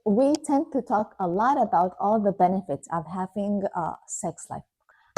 we tend to talk a lot about all the benefits of having a sex life.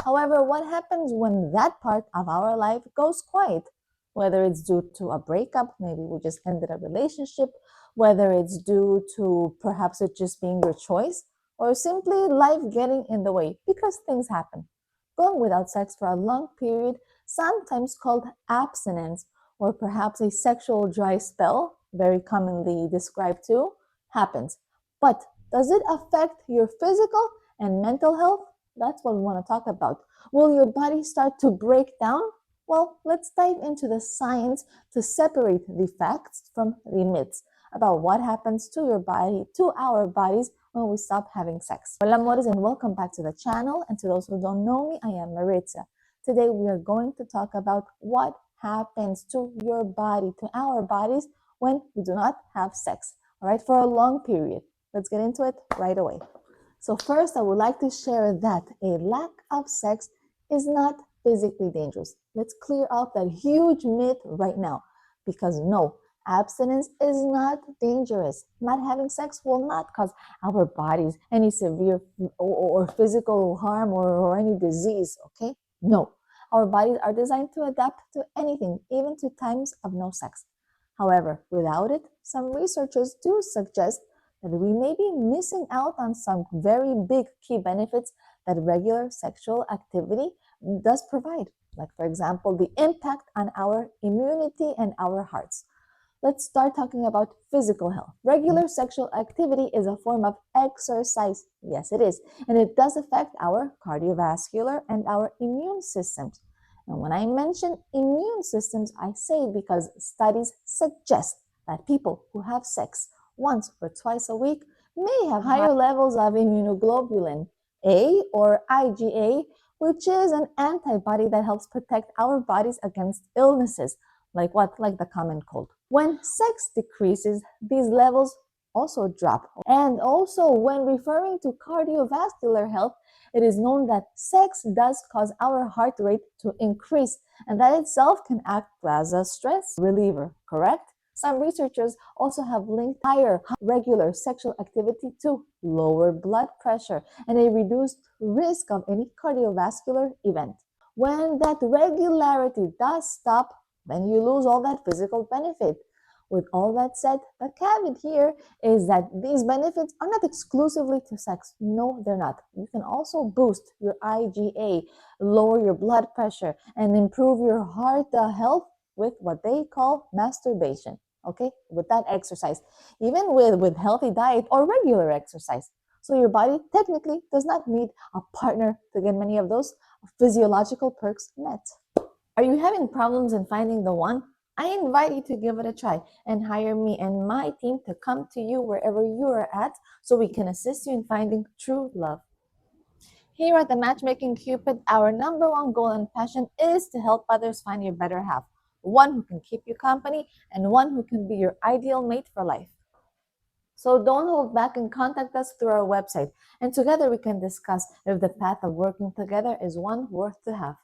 However, what happens when that part of our life goes quiet? Whether it's due to a breakup, maybe we just ended a relationship, whether it's due to perhaps it just being your choice, or simply life getting in the way because things happen. Going without sex for a long period, sometimes called abstinence, or perhaps a sexual dry spell, very commonly described too, happens. But does it affect your physical and mental health? That's what we want to talk about. Will your body start to break down? Well, let's dive into the science to separate the facts from the myths about what happens to your body, to our bodies, when we stop having sex. Hola amores, and welcome back to the channel. And to those who don't know me, I am Maritza. Today we are going to talk about what happens to your body, to our bodies, when we do not have sex, all right, for a long period. Let's get into it right away. So first, I would like to share that a lack of sex is not physically dangerous. Let's clear out that huge myth right now, because no, abstinence is not dangerous. Not having sex will not cause our bodies any severe or physical harm or any disease, okay? No, our bodies are designed to adapt to anything, even to times of no sex. However, without it, some researchers do suggest that we may be missing out on some very big key benefits that regular sexual activity does provide. Like, for example, the impact on our immunity and our hearts. Let's start talking about physical health. Regular sexual activity is a form of exercise. Yes, it is. And it does affect our cardiovascular and our immune systems. And when I mention immune systems, I say because studies suggest that people who have sex once or twice a week may have higher levels of immunoglobulin A or IgA, which is an antibody that helps protect our bodies against illnesses. Like what? Like the common cold. When sex decreases, these levels also drop. And also, when referring to cardiovascular health, it is known that sex does cause our heart rate to increase, and that itself can act as a stress reliever, correct? Some researchers also have linked higher regular sexual activity to lower blood pressure and a reduced risk of any cardiovascular event. When that regularity does stop, then you lose all that physical benefit. With all that said, the caveat here is that these benefits are not exclusively to sex. No, they're not. You can also boost your IgA, lower your blood pressure, and improve your heart health with what they call masturbation, okay? With that exercise, even with healthy diet or regular exercise. So your body technically does not need a partner to get many of those physiological perks met. Are you having problems in finding the one? I invite you to give it a try and hire me and my team to come to you wherever you are at so we can assist you in finding true love. Here at the Matchmaking Cupid, our number one goal and passion is to help others find your better half, one who can keep you company and one who can be your ideal mate for life. So don't hold back and contact us through our website, and together we can discuss if the path of working together is one worth to have.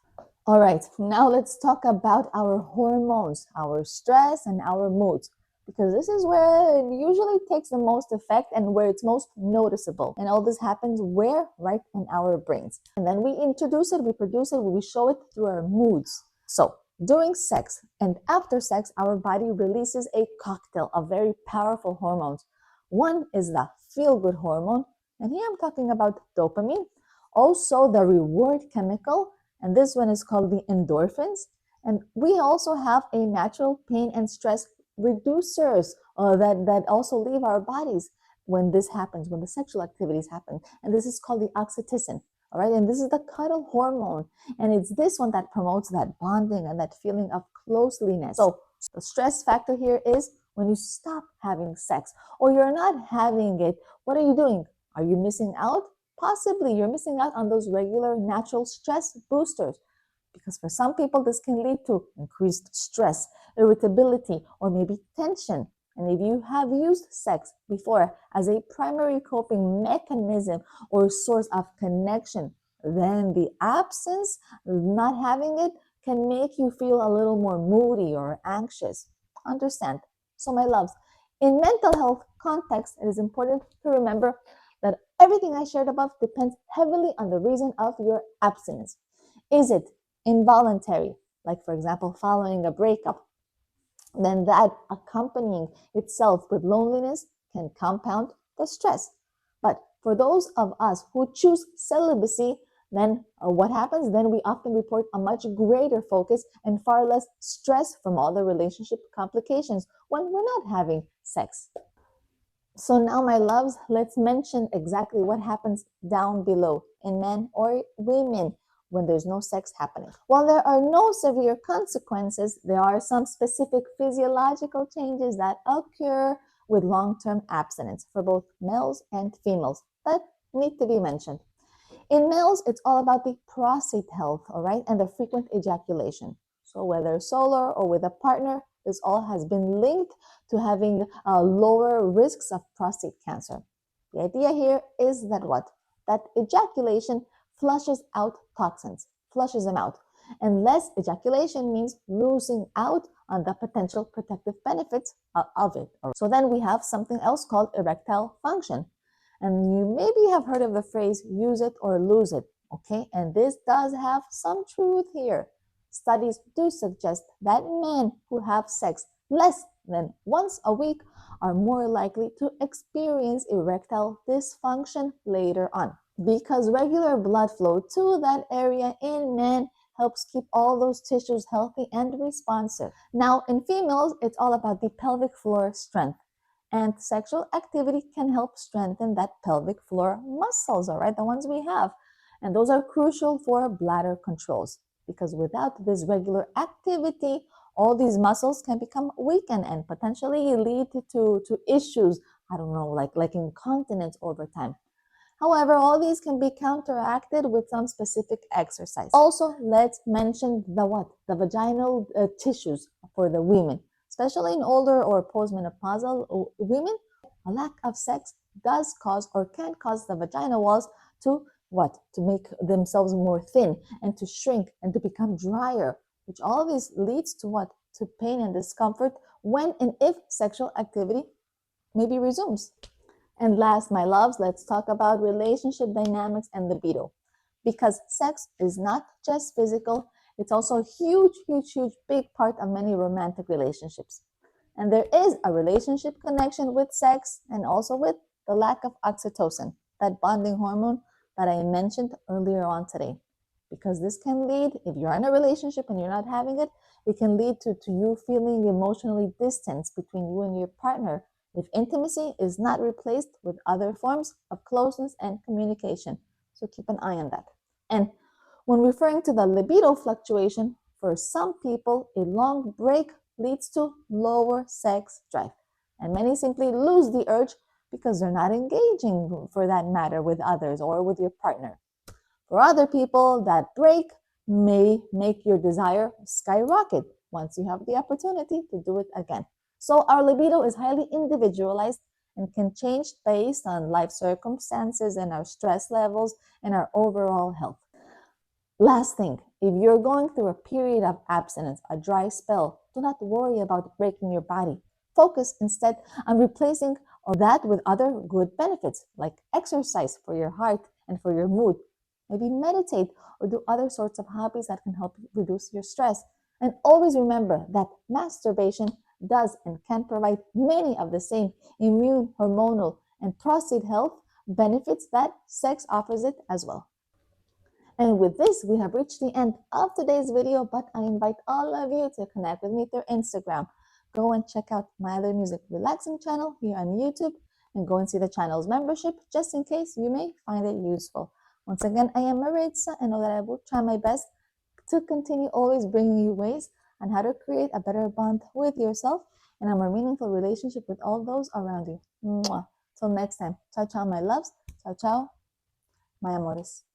All right, now let's talk about our hormones, our stress, and our moods, because this is where it usually takes the most effect and where it's most noticeable. And all this happens where? Right in our brains. And then we introduce it, we produce it, we show it through our moods. So during sex and after sex, our body releases a cocktail of very powerful hormones. One is the feel-good hormone, and here I'm talking about dopamine. Also the reward chemical, and this one is called the endorphins. And we also have a natural pain and stress reducers that also leave our bodies when this happens, when the sexual activities happen. And this is called the oxytocin. All right, and this is the cuddle hormone. And it's this one that promotes that bonding and that feeling of closeliness. So the stress factor here is when you stop having sex or you're not having it, what are you doing? Are you missing out? Possibly you're missing out on those regular natural stress boosters, because for some people this can lead to increased stress, irritability, or maybe tension. And if you have used sex before as a primary coping mechanism or source of connection, then the absence, not having it, can make you feel a little more moody or anxious. Understand? So my loves, In mental health context, it is important to remember that everything I shared above depends heavily on the reason of your abstinence. Is it involuntary, like for example, following a breakup? Then that accompanying itself with loneliness can compound the stress. But for those of us who choose celibacy, then what happens? Then we often report a much greater focus and far less stress from all the relationship complications when we're not having sex. So now, my loves, let's mention exactly what happens down below in men or women when there's no sex happening. While there are no severe consequences, there are some specific physiological changes that occur with long-term abstinence for both males and females that need to be mentioned. In males, it's all about the prostate health, all right, and the frequent ejaculation. So whether solo or with a partner, this all has been linked to having lower risks of prostate cancer. The idea here is that what? That ejaculation flushes out toxins, flushes them out. And less ejaculation means losing out on the potential protective benefits of it. So then we have something else called erectile function. And you maybe have heard of the phrase use it or lose it, okay? And this does have some truth here. Studies do suggest that men who have sex less than once a week are more likely to experience erectile dysfunction later on because regular blood flow to that area in men helps keep all those tissues healthy and responsive. Now, in females, it's all about the pelvic floor strength. And sexual activity can help strengthen that pelvic floor muscles, all right, the ones we have. And those are crucial for bladder controls because without this regular activity, all these muscles can become weakened and potentially lead to issues, I don't know, like incontinence over time. However, all these can be counteracted with some specific exercise. Also, let's mention the what? The vaginal tissues for the women, especially in older or postmenopausal women. A lack of sex does cause or can cause the vaginal walls to what? To make themselves more thin and to shrink and to become drier, which all of this leads to what? To pain and discomfort when and if sexual activity maybe resumes. And last, my loves, let's talk about relationship dynamics and libido. Because sex is not just physical, it's also a huge, huge, huge big part of many romantic relationships. And there is a relationship connection with sex and also with the lack of oxytocin, that bonding hormone that I mentioned earlier on today. Because this can lead, if you're in a relationship and you're not having it, it can lead to you feeling emotionally distant between you and your partner if intimacy is not replaced with other forms of closeness and communication. So keep an eye on that. And when referring to the libido fluctuation, for some people, a long break leads to lower sex drive. And many simply lose the urge because they're not engaging, for that matter, with others or with your partner. For other people, that break may make your desire skyrocket once you have the opportunity to do it again. So our libido is highly individualized and can change based on life circumstances and our stress levels and our overall health. Last thing, if you're going through a period of abstinence, a dry spell, do not worry about breaking your body. Focus instead on replacing that with other good benefits like exercise for your heart and for your mood. Maybe meditate or do other sorts of hobbies that can help you reduce your stress. And always remember that masturbation does and can provide many of the same immune, hormonal, and prostate health benefits that sex offers it as well. And with this, we have reached the end of today's video, but I invite all of you to connect with me through Instagram. Go and check out my other music relaxing channel here on YouTube and go and see the channel's membership just in case you may find it useful. Once again, I am Maritza and know that I will try my best to continue always bringing you ways on how to create a better bond with yourself and a more meaningful relationship with all those around you. Mwah. Till next time. Ciao, ciao, my loves. Ciao, ciao, my amores.